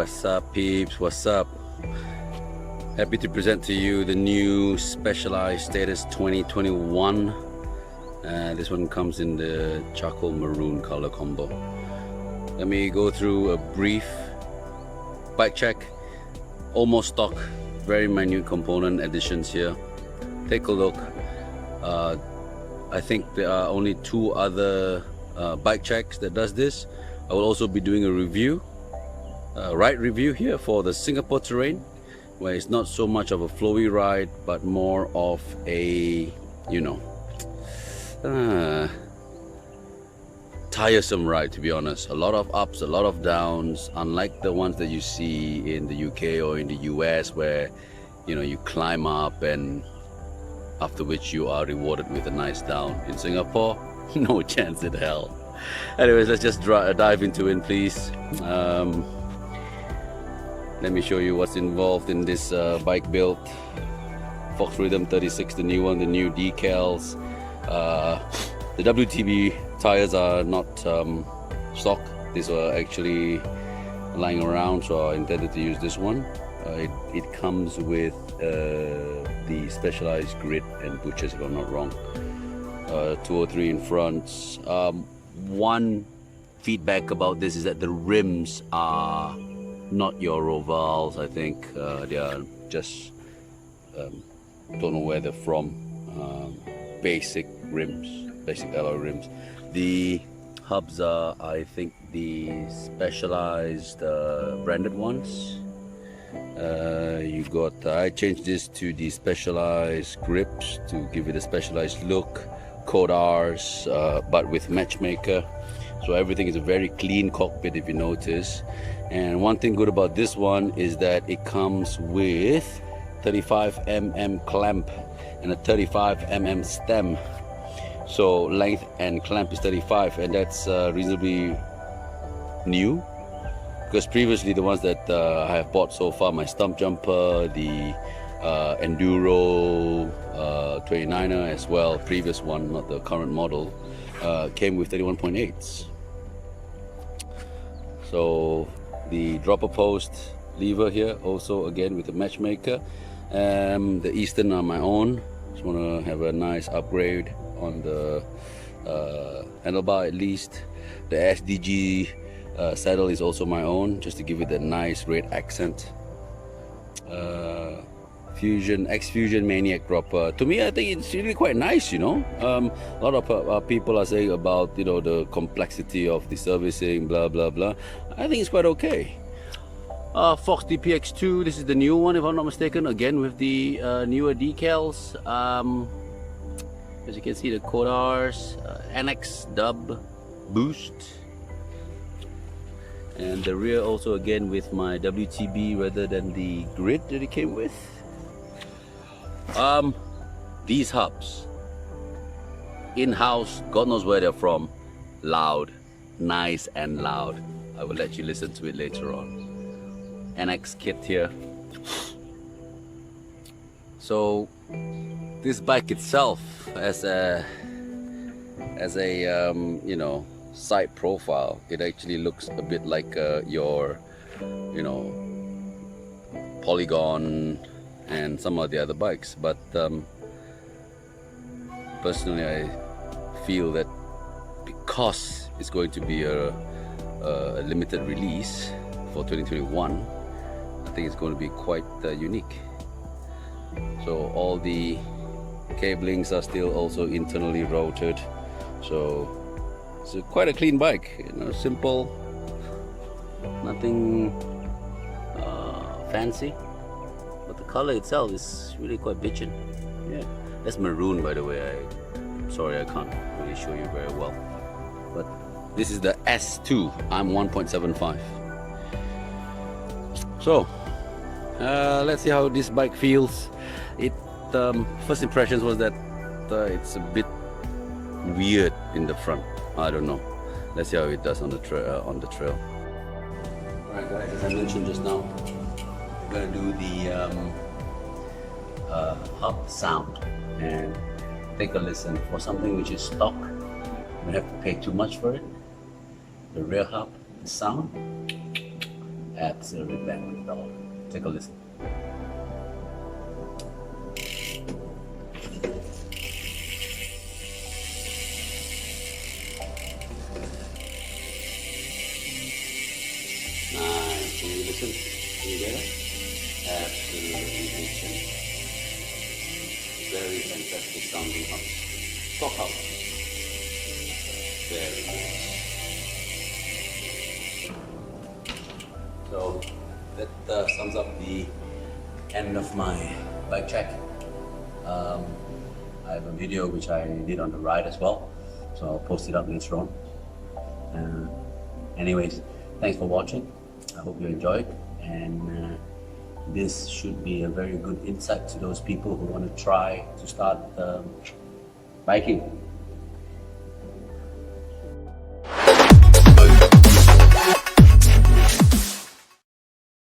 What's up, peeps? What's up? Happy to present to you the new Specialized Status 2021. This one comes in the charcoal maroon color combo. Let me go through a brief bike check. Almost stock, very minute component additions here. Take a look. I think there are only 2 other bike checks that does this. I will also be doing a review, ride review here for the Singapore terrain, where it's not so much of a flowy ride, but more of a, tiresome ride, to be honest. A lot of ups, a lot of downs, unlike the ones that you see in the UK or in the US, where you climb up and after which you are rewarded with a nice down. In Singapore, no chance in hell. Anyways, let's just dive into it, please. Let me show you what's involved in this bike build. Fox Rhythm 36, the new one, the new decals. The WTB tires are not stock. These are actually lying around, so I intended to use this one. It comes with the Specialized grid and butchers, if I'm not wrong. 203 in front. One feedback about this is that the rims are not your Rovals. I think they are just don't know where they're from. Basic rims, basic alloy rims. The hubs are, I think, the Specialized branded ones. You got, I changed this to the Specialized grips to give it a Specialized look. Code R's, but with matchmaker, so everything is a very clean cockpit, if you notice. And one thing good about this one is that it comes with 35mm clamp and a 35mm stem. So length and clamp is 35, and that's reasonably new, because previously the ones that I have bought so far, my stump jumper, the Enduro 29er as well, previous one, not the current model, came with 31.8s. So the dropper post lever here, also again with the matchmaker. The Eastern are my own. Just want to have a nice upgrade on the handlebar at least. The SDG saddle is also my own, just to give it a nice red accent. Fusion, X-Fusion Maniac dropper. To me, I think it's really quite nice, A lot of people are saying about, the complexity of the servicing, blah, blah, blah. I think it's quite okay. Fox DPX2, this is the new one, if I'm not mistaken, again with the newer decals. As you can see, the Code R's, Annex Dub Boost. And the rear also again with my WTB rather than the grid that it came with. These hubs, in-house, God knows where they're from, loud, nice and loud. I will let you listen to it later on. NX kit here. So this bike itself, as a side profile, it actually looks a bit like your Polygon and some of the other bikes, but personally I feel that because it's going to be a limited release for 2021, I think it's going to be quite unique. So all the cablings are still also internally routed, so it's quite a clean bike, simple, nothing fancy. But the color itself is really quite bitchin'. Yeah, that's maroon, by the way. I'm sorry I can't really show you very well. But this is the S2. I'm 1.75. So let's see how this bike feels. It first impressions was that it's a bit weird in the front. I don't know. Let's see how it does on the trail. Alright guys, as I mentioned just now, we're gonna do the hub sound and take a listen. For something which is stock, we have to pay too much for it. The rear hub, the sound, Absolutely bang, dog. Take a listen. Nice. Can you listen? Can you get it? Absolutely decent. Very fantastic sounding house. Stock house. Very nice. So that sums up the end of my bike check. I have a video which I did on the ride as well, so I'll post it up later on. Anyways, thanks for watching. I hope you enjoyed, and this should be a very good insight to those people who want to try to start biking.